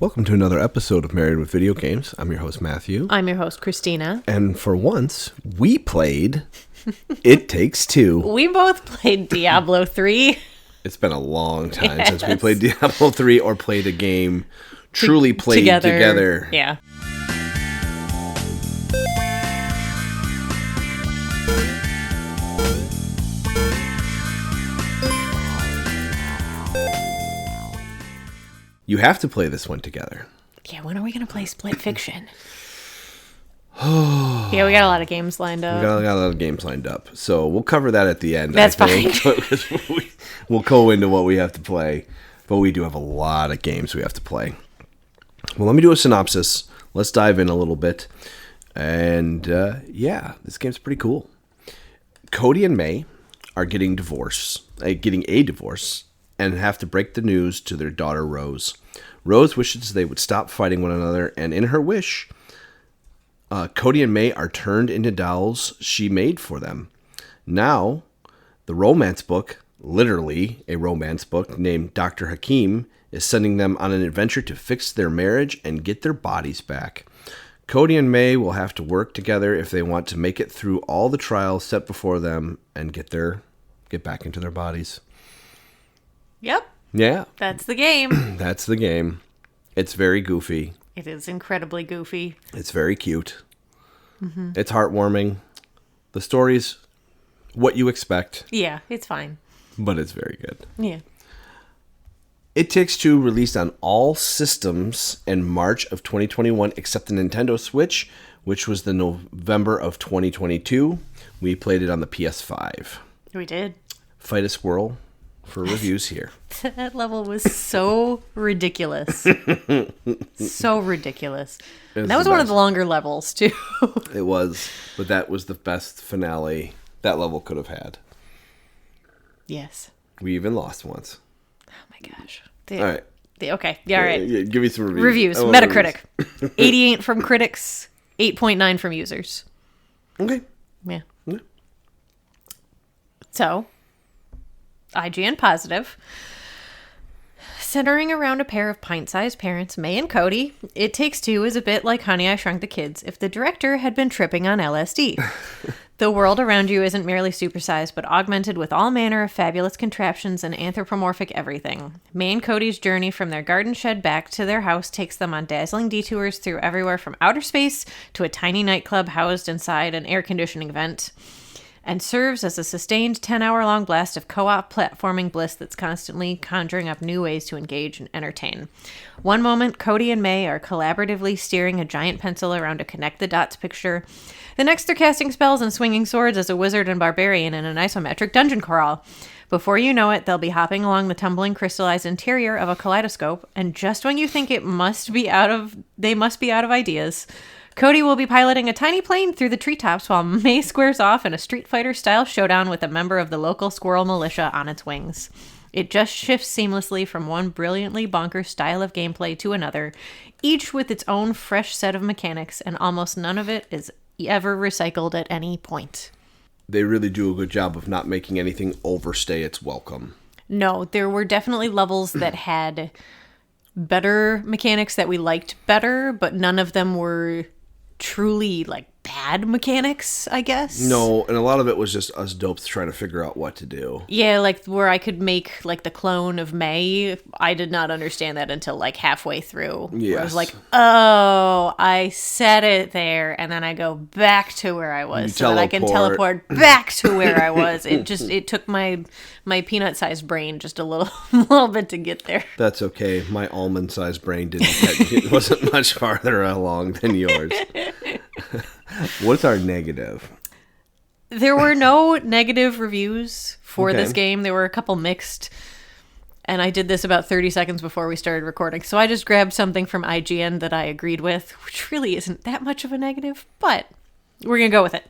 Welcome to another episode of Married with Video Games. I'm your host, Matthew. I'm your host, Christina. And for once, we played It Takes Two. We both played Diablo 3. It's been a long time since we played Diablo 3 or played a game truly played together. Yeah. You have to play this one together. Yeah, when are we going to play Split Fiction? Yeah, we got a lot of games lined up. We got a lot of games lined up. So we'll cover that at the end. That's fine. We'll go into what we have to play. But we do have a lot of games we have to play. Well, let me do a synopsis. Let's dive in a little bit. And this game's pretty cool. Cody and May are getting a divorce, and have to break the news to their daughter, Rose. Rose wishes they would stop fighting one another, and in her wish, Cody and May are turned into dolls she made for them. Now, the romance book, literally a romance book named Dr. Hakim, is sending them on an adventure to fix their marriage and get their bodies back. Cody and May will have to work together if they want to make it through all the trials set before them and get back into their bodies. Yep. Yeah. That's the game. That's the game. It's very goofy. It is incredibly goofy. It's very cute. Mm-hmm. It's heartwarming. The story's what you expect. Yeah, it's fine. But it's very good. Yeah. It Takes Two released on all systems in March of 2021 except the Nintendo Switch, which was the November of 2022. We played it on the PS5. We did. Fight a squirrel for reviews here. That level was so ridiculous. So ridiculous. That was one of the longer levels, too. It was, but that was the best finale that level could have had. Yes. We even lost once. Oh my gosh. All right. Okay. Yeah, all right. Yeah, give me some reviews. Reviews. Metacritic. 88 from critics, 8.9 from users. Okay. Yeah. So, IGN positive. Centering around a pair of pint-sized parents, May and Cody, It Takes Two is a bit like Honey, I Shrunk the Kids if the director had been tripping on LSD. The world around you isn't merely supersized, but augmented with all manner of fabulous contraptions and anthropomorphic everything. May and Cody's journey from their garden shed back to their house takes them on dazzling detours through everywhere from outer space to a tiny nightclub housed inside an air conditioning vent, and serves as a sustained 10-hour-long blast of co-op platforming bliss that's constantly conjuring up new ways to engage and entertain. One moment, Cody and May are collaboratively steering a giant pencil around a connect-the-dots picture. The next, they're casting spells and swinging swords as a wizard and barbarian in an isometric dungeon crawl. Before you know it, they'll be hopping along the tumbling crystallized interior of a kaleidoscope, and just when you think they must be out of ideas, Cody will be piloting a tiny plane through the treetops while May squares off in a Street Fighter-style showdown with a member of the local squirrel militia on its wings. It just shifts seamlessly from one brilliantly bonkers style of gameplay to another, each with its own fresh set of mechanics, and almost none of it is ever recycled at any point. They really do a good job of not making anything overstay its welcome. No, there were definitely levels that had better mechanics that we liked better, but none of them were truly bad mechanics, I guess. No, and a lot of it was just us dopes trying to figure out what to do. Yeah, where I could make the clone of May. I did not understand that until halfway through. Yes. I was like, oh, I set it there, and then I go back to where I was so that I can teleport back to where I was. It took my peanut-sized brain just a little bit to get there. That's okay. My almond-sized brain it wasn't much farther along than yours. What's our negative? There were no negative reviews for this game. There were a couple mixed. And I did this about 30 seconds before we started recording. So I just grabbed something from IGN that I agreed with, which really isn't that much of a negative, but we're going to go with it.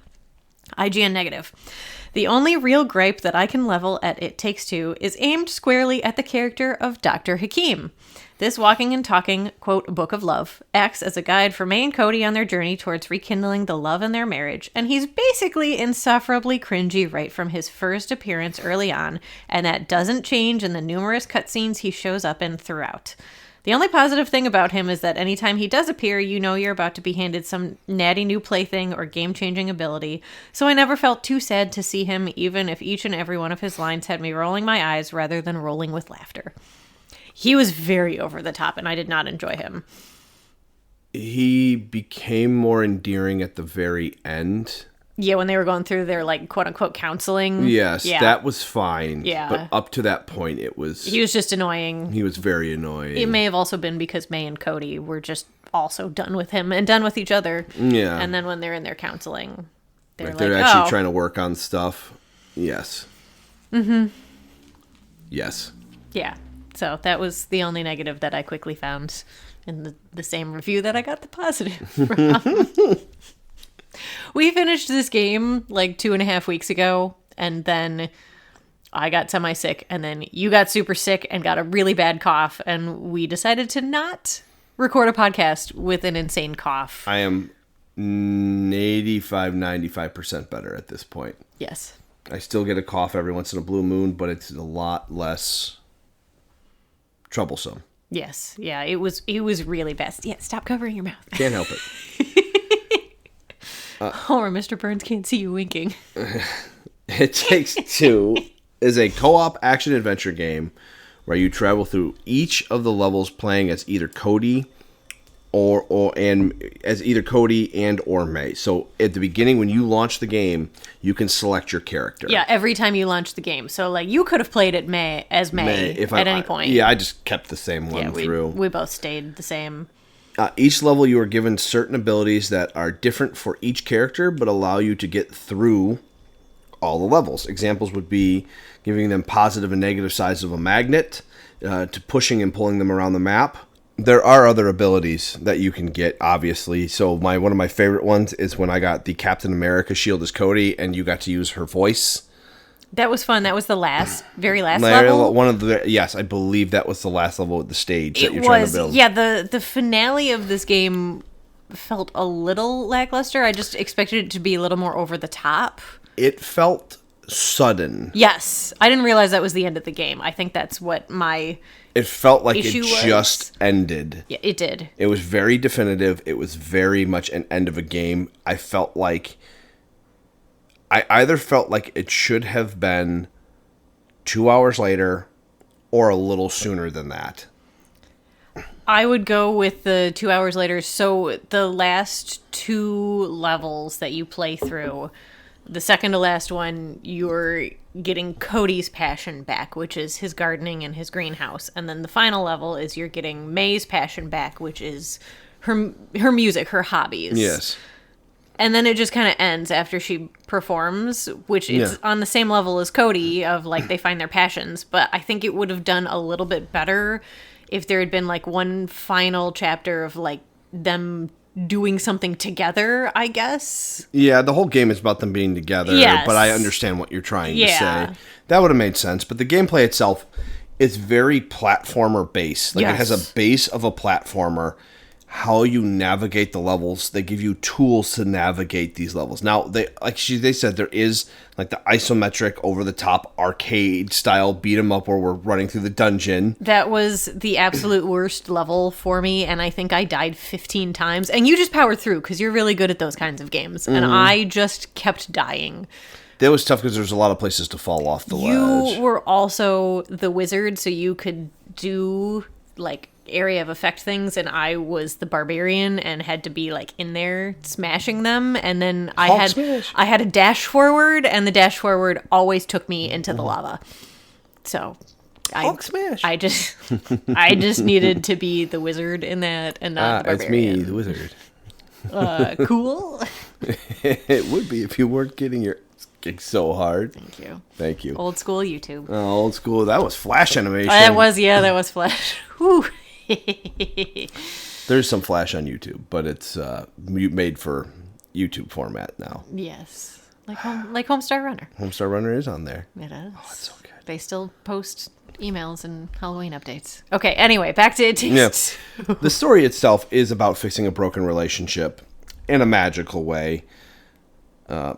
IGN negative. The only real gripe that I can level at It Takes Two is aimed squarely at the character of Dr. Hakim. This walking and talking, quote, book of love, acts as a guide for May and Cody on their journey towards rekindling the love in their marriage, and he's basically insufferably cringy right from his first appearance early on, and that doesn't change in the numerous cutscenes he shows up in throughout. The only positive thing about him is that anytime he does appear, you know you're about to be handed some natty new plaything or game-changing ability, so I never felt too sad to see him, even if each and every one of his lines had me rolling my eyes rather than rolling with laughter. He was very over the top, and I did not enjoy him. He became more endearing at the very end. Yeah, when they were going through their, like, quote-unquote counseling. Yes, yeah. that was fine. Yeah. But up to that point, it was... He was just annoying. He was very annoying. It may have also been because May and Cody were just also done with him and done with each other. Yeah. And then when they're in their counseling, they're actually trying to work on stuff. Yes. Mm-hmm. Yes. Yeah. So that was the only negative that I quickly found in the same review that I got the positive from. We finished this game like 2.5 weeks ago, and then I got semi-sick, and then you got super sick and got a really bad cough, and we decided to not record a podcast with an insane cough. I am 95% better at this point. Yes. I still get a cough every once in a blue moon, but it's a lot less troublesome. Yes. Yeah, it was really bad. Yeah, stop covering your mouth. Can't help it. Or Mr. Burns can't see you winking. It Takes Two is a co-op action-adventure game where you travel through each of the levels playing as either Cody or May. So at the beginning, when you launch the game, you can select your character. Yeah, every time you launch the game. So like you could have played it May at any point. Yeah, I just kept the same one through. We both stayed the same. Each level, you are given certain abilities that are different for each character, but allow you to get through all the levels. Examples would be giving them positive and negative sides of a magnet, to pushing and pulling them around the map. There are other abilities that you can get, obviously. So one of my favorite ones is when I got the Captain America shield as Cody, and you got to use her voice. That was fun. That was the very last level. Yes, I believe that was the last level of the stage that you're trying to build. Yeah, the finale of this game felt a little lackluster. I just expected it to be a little more over the top. It felt sudden. Yes. I didn't realize that was the end of the game. I think that's what my It felt like it issue was. just ended. Yeah, it did. It was very definitive. It was very much an end of a game. I either felt like it should have been 2 hours later or a little sooner than that. I would go with the 2 hours later. So the last two levels that you play through, the second to last one, you're getting Cody's passion back, which is his gardening and his greenhouse. And then the final level is you're getting May's passion back, which is her music, her hobbies. Yes. And then it just kind of ends after she performs, which is on the same level as Cody of like they find their passions. But I think it would have done a little bit better if there had been like one final chapter of like them doing something together, I guess. Yeah, the whole game is about them being together, yes. But I understand what you're trying to say. That would have made sense. But the gameplay itself is very platformer based. Like It has a base of a platformer. How you navigate the levels, they give you tools to navigate these levels. Now, they said there is like the isometric, over the top arcade style beat 'em up where we're running through the dungeon. That was the absolute worst level for me, and I think I died 15 times. And you just powered through because you're really good at those kinds of games, and I just kept dying. That was tough because there's a lot of places to fall off the ledge. You were also the wizard, so you could do like area of effect things, and I was the barbarian and had to be like in there smashing them, and then I had a dash forward, and the dash forward always took me into the lava. So I just needed to be the wizard in that and not the barbarian. It's me, the wizard. Cool. It would be if you weren't getting your kicked so hard. Thank you. Old school YouTube. Old school. That was Flash animation. That was Flash. Whew. There's some Flash on YouTube, but it's made for YouTube format now. Yes, like Homestar Runner. Homestar Runner is on there. It is. Oh, it's so good. They still post emails and Halloween updates. Okay, anyway, back to It Takes Two. The story itself is about fixing a broken relationship in a magical way.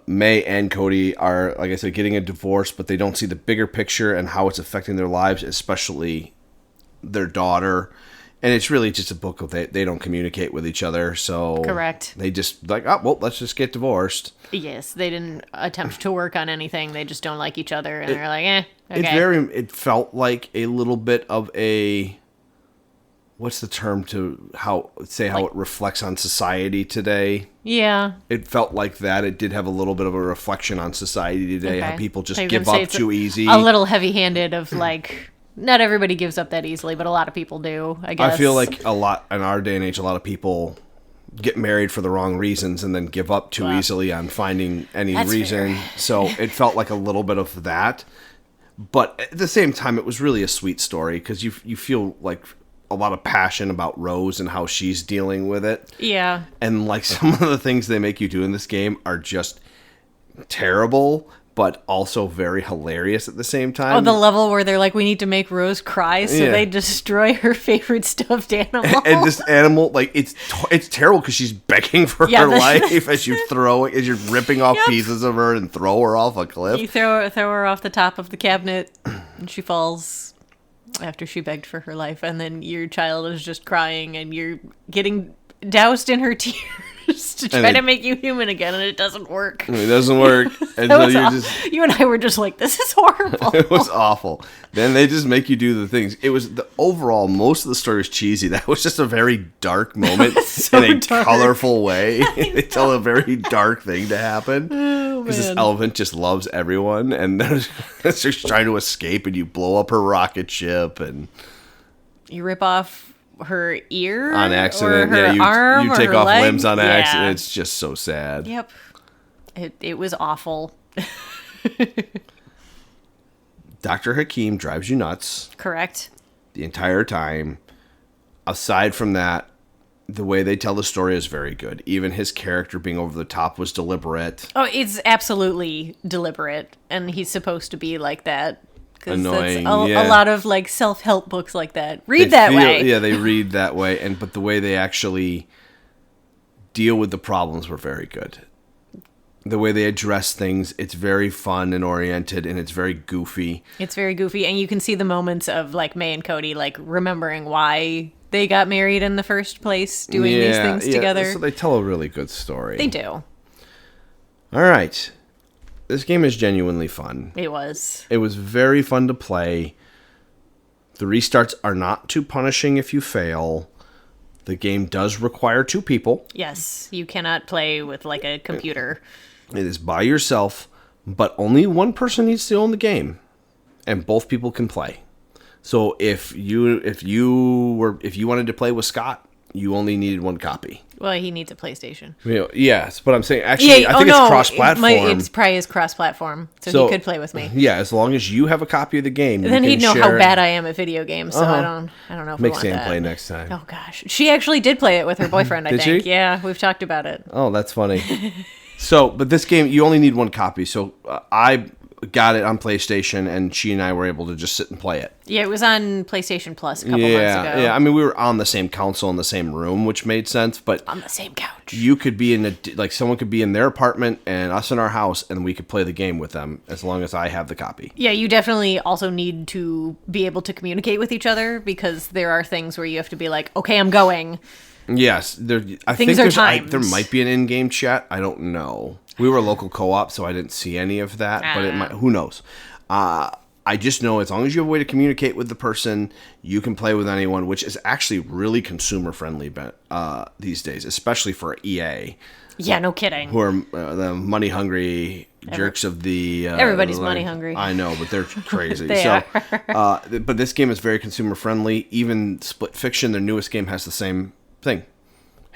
May and Cody are, like I said, getting a divorce, but they don't see the bigger picture and how it's affecting their lives, especially their daughter. And it's really just a book of they don't communicate with each other, so Correct. They just like, oh well, let's just get divorced. Yes, they didn't attempt to work on anything. They just don't like each other, and they're like, okay. It felt like a little bit of a, what's the term to how it reflects on society today? Yeah. It felt like that. It did have a little bit of a reflection on society today, how people just give up too easy. A little heavy-handed of like, not everybody gives up that easily, but a lot of people do, I guess. I feel like a lot, in our day and age, a lot of people get married for the wrong reasons and then give up too easily on finding any reason. Fair. So it felt like a little bit of that. But at the same time, it was really a sweet story because you feel like a lot of passion about Rose and how she's dealing with it. Yeah. And like some of the things they make you do in this game are just terrible, but also very hilarious at the same time. Oh, the level where they're like, we need to make Rose cry, so they destroy her favorite stuffed animal. And this animal, like, it's terrible because she's begging for her life as you're ripping off pieces of her and throw her off a cliff. You throw her off the top of the cabinet, and she falls after she begged for her life, and then your child is just crying, and you're getting doused in her tears. To try to make you human again, and it doesn't work. It doesn't work. And so you and I were just like, this is horrible. It was awful. Then they just make you do the things. It was overall, most of the story was cheesy. That was just a very dark moment in a colorful way. They tell a very dark thing to happen. Because this elephant just loves everyone, and they're just trying to escape, and you blow up her rocket ship, and you rip off her ear on accident. Or her arm, you take or her off leg. limbs on accident. It's just so sad. Yep. It was awful. Dr. Hakim drives you nuts. Correct. The entire time. Aside from that, the way they tell the story is very good. Even his character being over the top was deliberate. Oh, it's absolutely deliberate, and he's supposed to be like that. Annoying. A lot of like self-help books like that read that way. Yeah, they read that way, but the way they actually deal with the problems were very good. The way they address things, it's very fun and oriented, and it's very goofy. It's very goofy, and you can see the moments of like May and Cody like remembering why they got married in the first place, doing these things together. So they tell a really good story. They do. All right. This game is genuinely fun. It was. It was very fun to play. The restarts are not too punishing if you fail. The game does require 2 people. Yes, you cannot play with like a computer. It is by yourself, but only one person needs to own the game, and both people can play. So if you wanted to play with Scott, you only needed 1 copy. Well, he needs a PlayStation. Yes, but I'm saying actually, I think it's cross-platform. It probably is cross-platform, so he could play with me. Yeah, as long as you have a copy of the game, then he'd know how bad I am at video games. So I don't know if Make we want Sam that. play next time. Oh gosh, she actually did play it with her boyfriend. I Did think. she? Yeah, we've talked about it. Oh, that's funny. But this game, you only need 1 copy. So I got it on PlayStation, and she and I were able to just sit and play it. Yeah, it was on PlayStation Plus a couple months ago. Yeah. I mean, we were on the same console in the same room, which made sense. But on the same couch, you could be someone could be in their apartment and us in our house, and we could play the game with them as long as I have the copy. Yeah, you definitely also need to be able to communicate with each other because there are things where you have to be like, okay, I'm going. Yes, I think there might be an in-game chat. I don't know. We were a local co-op, so I didn't see any of that, but it might. Who knows? I just know as long as you have a way to communicate with the person, you can play with anyone, which is actually really consumer-friendly these days, especially for EA. Yeah, no kidding. Who are the money-hungry jerks of the... everybody's money-hungry. I know, but they're crazy. They are. But this game is very consumer-friendly. Even Split Fiction, their newest game, has the same thing.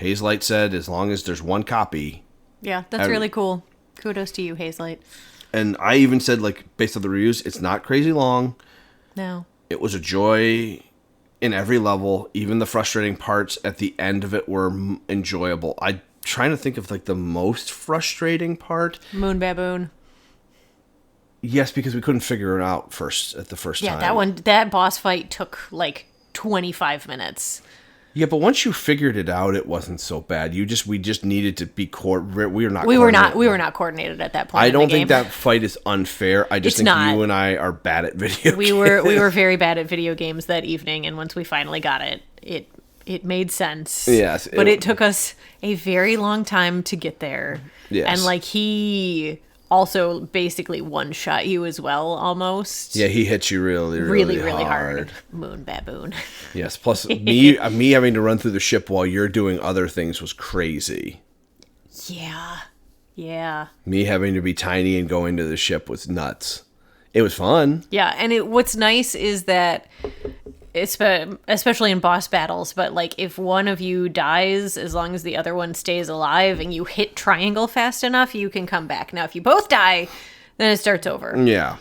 Hazelight said as long as there's 1 copy... Yeah, that's really cool. Kudos to you, Hazelight. And I even said, based on the reviews, it's not crazy long. No. It was a joy in every level. Even the frustrating parts at the end of it were enjoyable. I'm trying to think of, the most frustrating part. Moon Baboon. Yes, because we couldn't figure it out at the first time. Yeah, that boss fight took, 25 minutes. Yeah, but once you figured it out, it wasn't so bad. We just needed to be we were not coordinated at that point. I don't think that fight is unfair. I just think you and I are bad at video games. We were very bad at video games that evening, and once we finally got it, it made sense. Yes. But it took us a very long time to get there. Yes. And like he also basically one-shot you as well, almost. Yeah, he hits you really hard. Moon baboon. Yes, plus me having to run through the ship while you're doing other things was crazy. Yeah. Me having to be tiny and go into the ship was nuts. It was fun. Yeah, and what's nice is that, especially in boss battles, but like if one of you dies, as long as the other one stays alive and you hit triangle fast enough, you can come back. Now, if you both die, then it starts over. Yeah.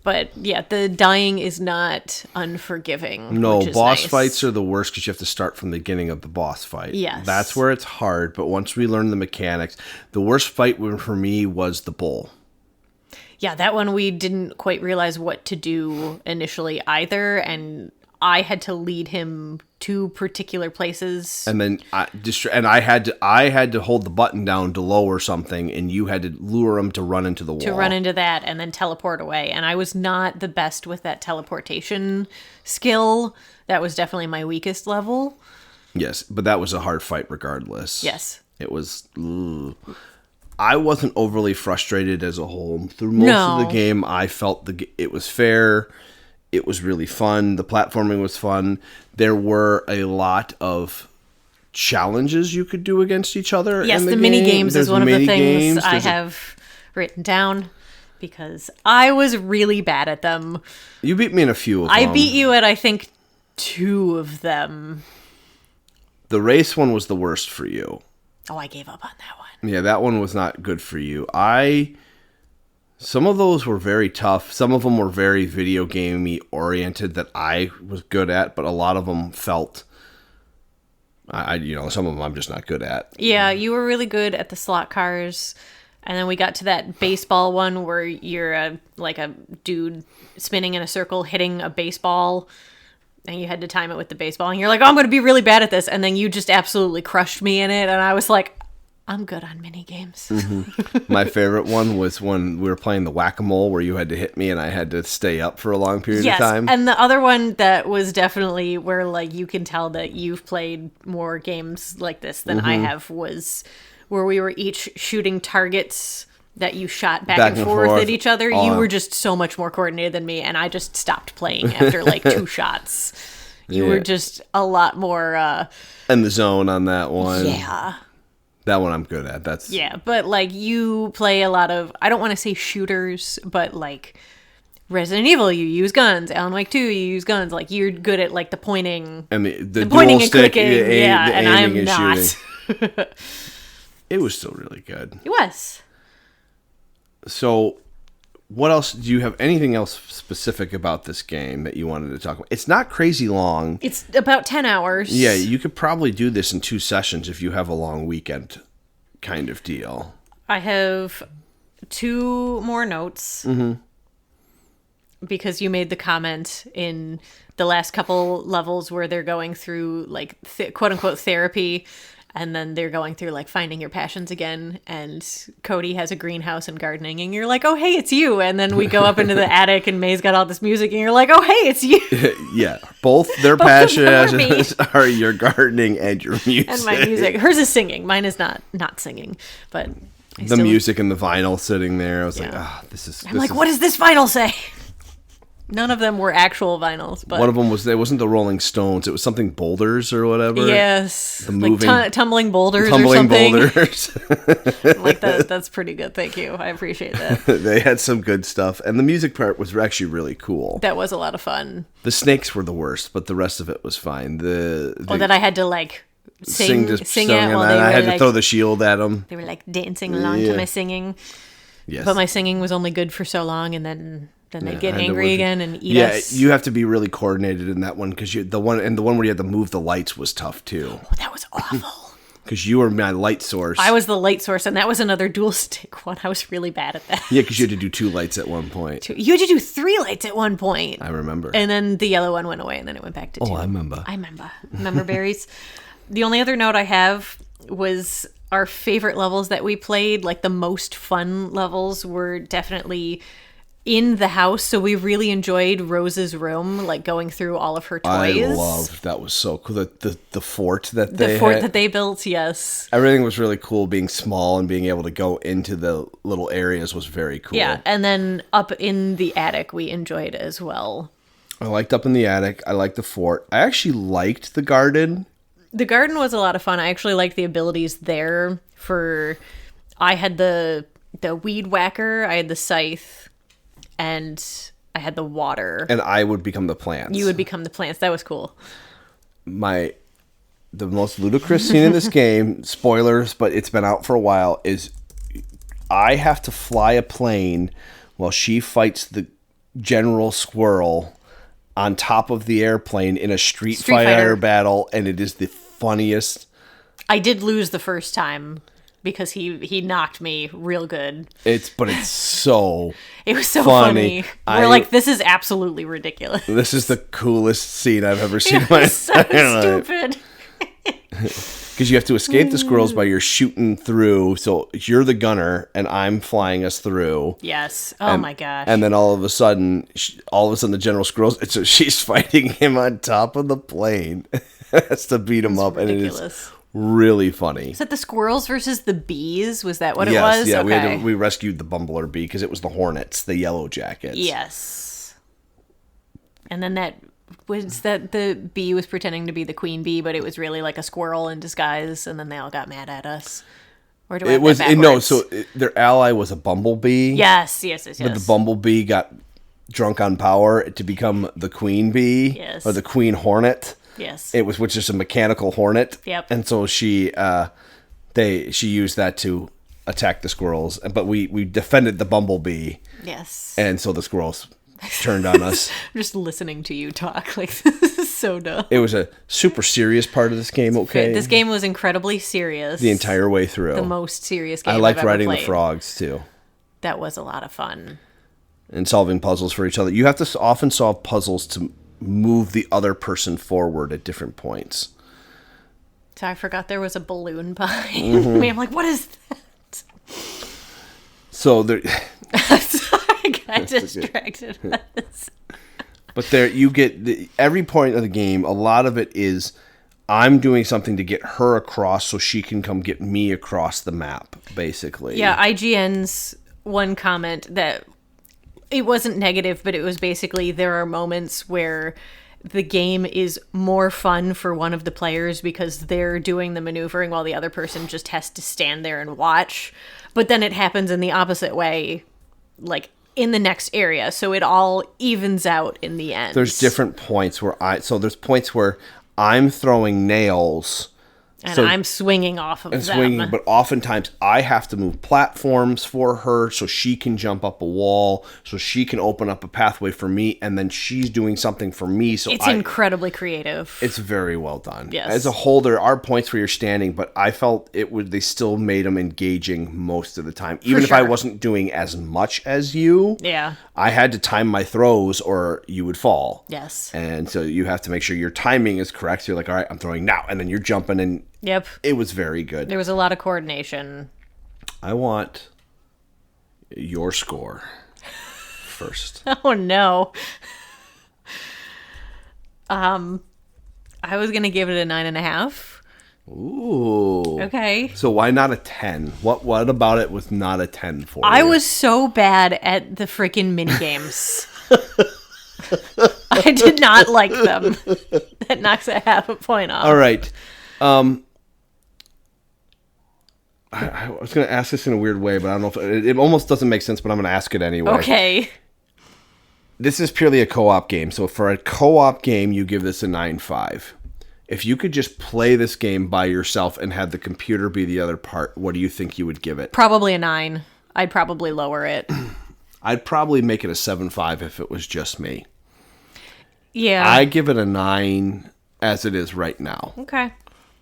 But yeah, the dying is not unforgiving. No, which is boss nice. fights are the worst because you have to start from the beginning of the boss fight. Yes. That's where it's hard, but once we learn the mechanics, the worst fight for me was the bull. Yeah, that one we didn't quite realize what to do initially either, and I had to lead him to particular places. And then I had to hold the button down to lower something, and you had to lure him to run into the wall. To run into that and then teleport away. And I was not the best with that teleportation skill. That was definitely my weakest level. Yes, but that was a hard fight regardless. Yes. It was... I wasn't overly frustrated as a whole. Through most of the game, I felt it was fair. It was really fun. The platforming was fun. There were a lot of challenges you could do against each other. Yes, in the game. mini games is one of the things games. I have written down because I was really bad at them. You beat me in a few of them. I beat you at, I think, 2 of them. The race one was the worst for you. Oh, I gave up on that one. Yeah, that one was not good for you. Some of those were very tough. Some of them were very video gamey oriented that I was good at, but a lot of them felt, some of them I'm just not good at. Yeah, you were really good at the slot cars, and then we got to that baseball one where you're a dude spinning in a circle hitting a baseball, and you had to time it with the baseball, and you're like, oh, I'm going to be really bad at this, and then you just absolutely crushed me in it, and I was like, I'm good on mini games. Mm-hmm. My favorite one was when we were playing the whack-a-mole where you had to hit me and I had to stay up for a long period of time. And the other one that was definitely where like you can tell that you've played more games like this than I have was where we were each shooting targets that you shot back and forth at each other. You were just so much more coordinated than me, and I just stopped playing after like 2 shots. You were just a lot more in the zone on that one. Yeah. That one I'm good at. But like you play a lot of, I don't want to say shooters, but like Resident Evil, you use guns. Alan Wake 2, you use guns. Like you're good at like the pointing and the pointing dual and stick, clicking. And I'm not. It was still really good. It was. So, what else? Do you have anything else specific about this game that you wanted to talk about? It's not crazy long. It's about 10 hours. Yeah, you could probably do this in 2 sessions if you have a long weekend kind of deal. I have 2 more notes. Mm-hmm. Because you made the comment in the last couple levels where they're going through like quote unquote therapy. And then they're going through like finding your passions again, and Cody has a greenhouse and gardening, and you're like, oh hey, it's you. And then we go up into the attic, and May's got all this music, and you're like, oh hey, it's you. Yeah, both their passions are your gardening and your music. And my music. Hers is singing. Mine is not singing, but the music and the vinyl sitting there. I was like, this is. What does this vinyl say? None of them were actual vinyls, but one of them was. It wasn't the Rolling Stones. It was something Boulders or whatever. Yes, the moving, like tumbling boulders or something. Boulders. Like that's pretty good. Thank you. I appreciate that. They had some good stuff, and the music part was actually really cool. That was a lot of fun. The snakes were the worst, but the rest of it was fine. That I had to like sing at while and I had to throw the shield at them. They were like dancing along to my singing. Yes, but my singing was only good for so long, and then they'd get angry again and eat us. Yeah, you have to be really coordinated in that one because the one where you had to move the lights was tough too. Oh, that was awful. Because you were my light source. I was the light source, and that was another dual stick one. I was really bad at that. Yeah, because you had to do 2 lights at one point. You had to do 3 lights at one point. I remember. And then the yellow one went away, and then it went back to 2. Oh, I remember. Remember berries? The only other note I have was our favorite levels that we played. Like the most fun levels were definitely in the house, so we really enjoyed Rose's room, like going through all of her toys. I loved that. Was so cool. The fort that They built, yes. Everything was really cool. Being small and being able to go into the little areas was very cool. Yeah, and then up in the attic we enjoyed as well. I liked up in the attic. I liked the fort. I actually liked the garden. The garden was a lot of fun. I actually liked the abilities there. I had the weed whacker, I had the scythe, and I had the water. And I would become the plants. You would become the plants. That was cool. The most ludicrous scene in this game, spoilers, but it's been out for a while, is I have to fly a plane while she fights the General Squirrel on top of the airplane in a Street Fighter battle, and it is the funniest. I did lose the first time because he knocked me real good. But it's so it was so funny. We're like, this is absolutely ridiculous. This is the coolest scene I've ever seen in my life. So stupid. Because you have to escape the squirrels by you're shooting through. So you're the gunner, and I'm flying us through. Yes. Oh my gosh. And then all of a sudden, the General Squirrels. So she's fighting him on top of the plane. Has to beat him up, ridiculous. And it is really funny. Is that the squirrels versus the bees? Was that what it was? Yeah. Okay. We rescued the bumblebee bee because it was the hornets, the yellow jackets. Yes. And then the bee was pretending to be the queen bee, but it was really like a squirrel in disguise, and then they all got mad at us. Or do I have that backwards? Their ally was a bumblebee. Yes. But the bumblebee got drunk on power to become the queen bee. Yes. Or the queen hornet. Yes. Which is a mechanical hornet. Yep. And so she used that to attack the squirrels, but we defended the bumblebee. Yes. And so the squirrels turned on us. I'm just listening to you talk. Like, this is so dumb. It was a super serious part of this game, okay? This game was incredibly serious. The entire way through. The most serious game I liked I've ever riding played. the frogs, too. That was a lot of fun. And solving puzzles for each other. You have to often solve puzzles to move the other person forward at different points. So I forgot there was a balloon behind me. I'm like, what is that? So there... I'm sorry, I got distracted by this. But there, you get every point of the game. A lot of it is I'm doing something to get her across, so she can come get me across the map. Basically, yeah. IGN's one comment that it wasn't negative, but it was basically there are moments where the game is more fun for one of the players because they're doing the maneuvering while the other person just has to stand there and watch. But then it happens in the opposite way, like in the next area. So it all evens out in the end. There's different points where there's points where I'm throwing nails. And I'm swinging off of them. But oftentimes I have to move platforms for her so she can jump up a wall, so she can open up a pathway for me, and then she's doing something for me. So it's incredibly creative. It's very well done. Yes. As a whole, there are points where you're standing, but I felt they still made them engaging most of the time. Even if I wasn't doing as much as you, yeah, I had to time my throws or you would fall. Yes. And so you have to make sure your timing is correct. So you're like, all right, I'm throwing now. And then you're jumping and yep. It was very good. There was a lot of coordination. I want your score first. Oh no. I was gonna give it a 9.5. Ooh. Okay. So why not a 10? What about it was not a 10 for you? I was so bad at the freaking mini games. I did not like them. That knocks a half a point off. All right. I was going to ask this in a weird way, but I don't know if it almost doesn't make sense, but I'm going to ask it anyway. Okay. This is purely a co-op game. So for a co-op game, you give this a 9.5. If you could just play this game by yourself and have the computer be the other part, what do you think you would give it? Probably a 9. I'd probably lower it. I'd probably make it a 7.5 if it was just me. Yeah. I give it a 9 as it is right now. Okay.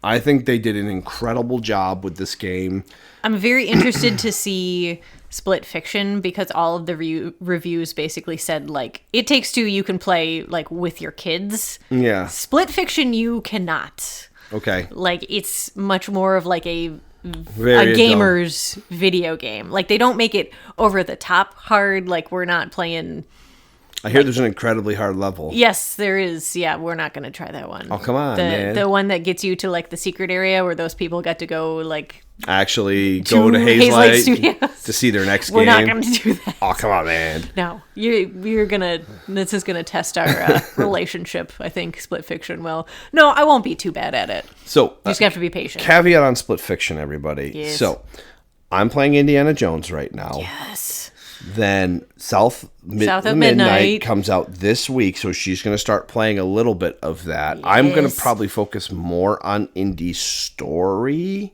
I think they did an incredible job with this game. I'm very interested to see Split Fiction because all of the reviews basically said, like, It Takes Two you can play, like, with your kids. Yeah. Split Fiction you cannot. Okay. Like, it's much more of, like, a Very a gamer's video game. Like, they don't make it over the top hard. Like, we're not playing. I hear there's an incredibly hard level. Yes, there is. Yeah, we're not going to try that one. Oh, come on, the, man. The one that gets you to, like, the secret area where those people got to go, like... Actually go to Hazelight Studios. to see their next game. We're not going to do that. Oh, come on, man. No. You're going to... This is going to test our relationship, I think, Split Fiction will. No, I won't be too bad at it. So... You just have to be patient. Caveat on Split Fiction, everybody. Yes. So, I'm playing Indiana Jones right now. Yes. Then South of Midnight comes out this week, so she's going to start playing a little bit of that. Yes. I'm going to probably focus more on indie story.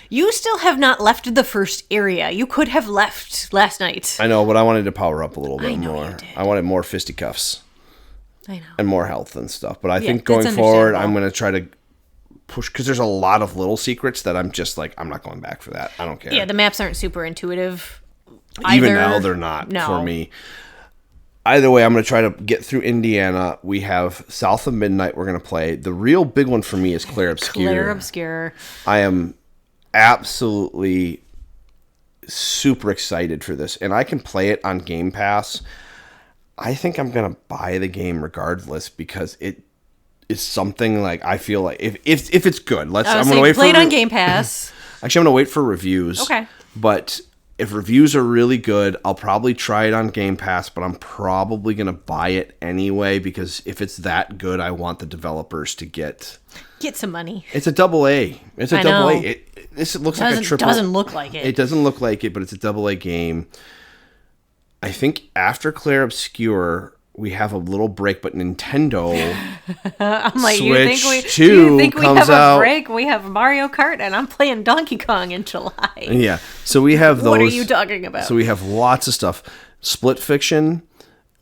You still have not left the first area. You could have left last night. I know, but I wanted to power up a little bit know more. You did. I wanted more fisticuffs. I know. And more health and stuff. But I think going forward, I'm going to try to push, because there's a lot of little secrets that I'm just like, I'm not going back for that. I don't care. Yeah, the maps aren't super intuitive. Even now, they're not for me. Either way, I'm going to try to get through Indiana. We have South of Midnight we're going to play. The real big one for me is Clair Obscur. Clair Obscur. I am absolutely super excited for this. And I can play it on Game Pass. I think I'm going to buy the game regardless, because it is something like, I feel like, if it's good, I'm going to wait for... Play it on Game Pass. Actually, I'm going to wait for reviews. Okay. But... if reviews are really good, I'll probably try it on Game Pass, but I'm probably going to buy it anyway, because if it's that good, I want the developers to get some money. It's a double A. It's a double A. This looks like a triple. It doesn't look like it. It doesn't look like it, but it's a double A game. I think after Clair Obscur, we have a little break, but Nintendo I'm like, Switch you think we comes have a out. break? We have Mario Kart, and I'm playing Donkey Kong in July. Yeah, so we have those. What are you talking about? So we have lots of stuff. Split Fiction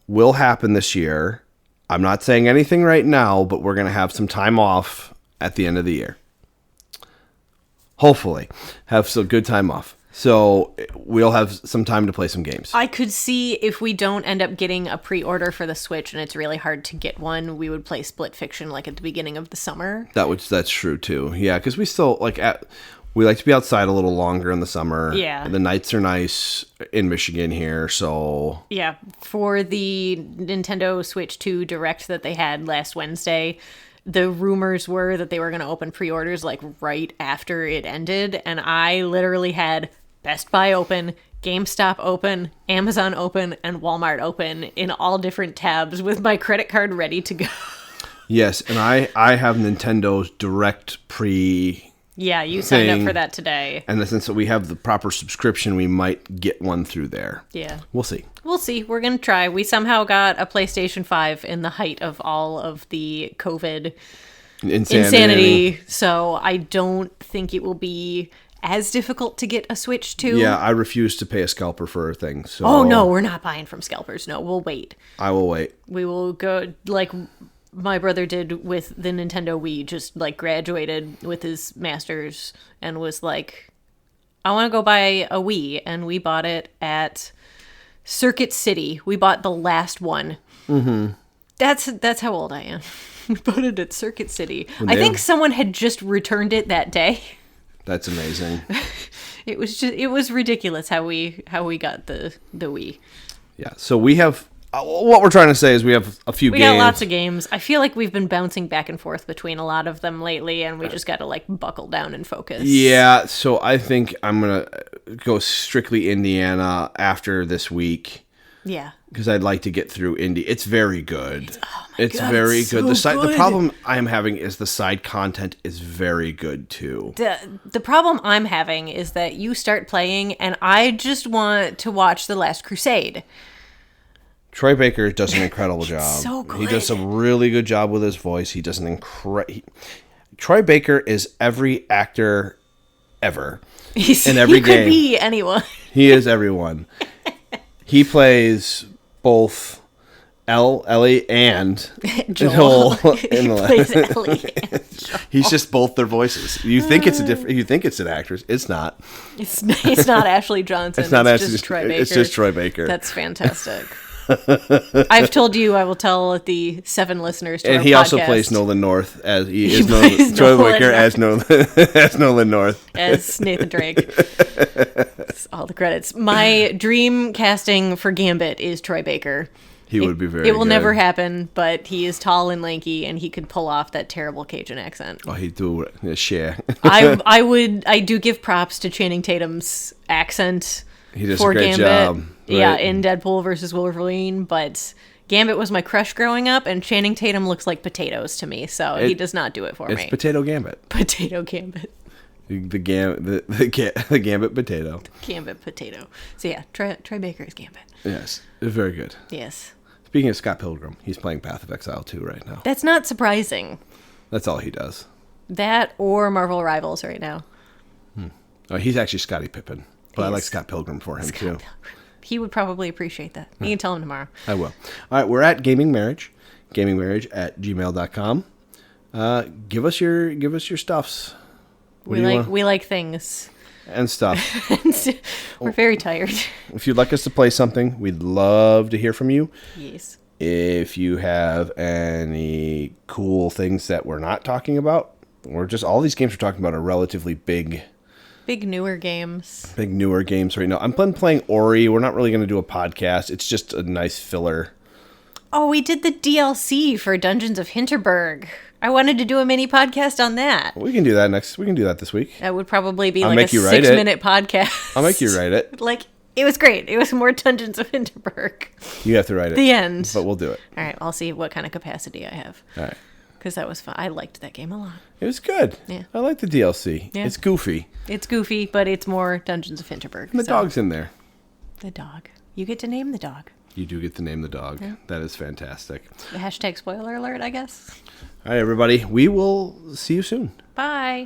will happen this year. I'm not saying anything right now, but we're going to have some time off at the end of the year. Hopefully, have some good time off. So we'll have some time to play some games. I could see if we don't end up getting a pre-order for the Switch and it's really hard to get one, we would play Split Fiction like at the beginning of the summer. That's true too. Yeah, because we still we like to be outside a little longer in the summer. Yeah. The nights are nice in Michigan here, so... Yeah, for the Nintendo Switch 2 Direct that they had last Wednesday, the rumors were that they were going to open pre-orders like right after it ended, and I literally had Best Buy open, GameStop open, Amazon open, and Walmart open in all different tabs with my credit card ready to go. Yes, and I have Nintendo's Direct pre... Yeah, you signed up for that today. And since we have the proper subscription, we might get one through there. Yeah. We'll see. We'll see. We're going to try. We somehow got a PlayStation 5 in the height of all of the COVID insanity. So I don't think it will be as difficult to get a Switch 2. Yeah, I refuse to pay a scalper for a thing. So. Oh, no, we're not buying from scalpers. No, we'll wait. I will wait. We will go, like my brother did with the Nintendo Wii, just like graduated with his master's and was like, I want to go buy a Wii. And we bought it at Circuit City. We bought the last one. Mm-hmm. That's how old I am. We bought it at Circuit City. I think someone had just returned it that day. That's amazing. It was ridiculous how we got the Wii. Yeah. So we have what we're trying to say is we have a few games. We got lots of games. I feel like we've been bouncing back and forth between a lot of them lately, and we just got to like buckle down and focus. Yeah. So I think I'm gonna go strictly Indiana after this week. Yeah. Because I'd like to get through Indy. It's very good. It's very good. So The problem I'm having is the side content is very good too. The problem I'm having is that you start playing and I just want to watch The Last Crusade. Troy Baker does an incredible job. So good. He does a really good job with his voice. He does an Troy Baker is every actor ever in every game. He could be anyone. He is everyone. He plays both Ellie and Joel. He plays Ellie and Joel. He's just both their voices. You think it's an actress. It's not. It's not Ashley Johnson. It's just Troy Baker. It's just Troy Baker. That's fantastic. I've told you I will tell the 7 listeners to And our he podcast. also plays Nolan North as he is plays Troy Nolan Wicker as North. Nolan as Nolan North. As Nathan Drake. That's all the credits. My dream casting for Gambit is Troy Baker. He would be very It will good. never happen, but he is tall and lanky, and he could pull off that terrible Cajun accent. Oh, he'd do a share. I do give props to Channing Tatum's accent He does for a great Gambit. job. Yeah, Right. in Deadpool versus Wolverine, but Gambit was my crush growing up, and Channing Tatum looks like potatoes to me, so he does not do it for It's me. Potato Gambit. Potato Gambit. The Gambit potato. Gambit potato. So yeah, Troy Baker is Gambit. Yes, it's very good. Yes. Speaking of Scott Pilgrim, he's playing Path of Exile 2 right now. That's not surprising. That's all he does. That or Marvel Rivals right now. Oh, he's actually Scottie Pippen, but I He like is. Scott Pilgrim for him too. He would probably appreciate that. You can tell him tomorrow. I will. All right, we're at gamingmarriage@gmail.com. Give us your stuffs. What do you want? We like things. And stuff. We're very tired. If you'd like us to play something, we'd love to hear from you. Yes. If you have any cool things that we're not talking about, or just all these games we're talking about are relatively big Newer games. big newer games right now. I'm playing Ori. We're not really going to do a podcast. It's just a nice filler. Oh, we did the DLC for Dungeons of Hinterberg. I wanted to do a mini podcast on that. We can do that this week. That would probably be I'll like make a you write it. 6-minute podcast. I'll make you write it. Like, it was great. It was more Dungeons of Hinterberg. You have to write it. The end. But we'll do it. All right, I'll see what kind of capacity I have. All right. Because that was fun. I liked that game a lot. It was good. Yeah. I like the DLC. Yeah. It's goofy. It's goofy, but it's more Dungeons of Hinterberg. And the dog's in there. The dog. You get to name the dog. You do get to name the dog. Yeah. That is fantastic. The hashtag spoiler alert, I guess. All right, everybody. We will see you soon. Bye.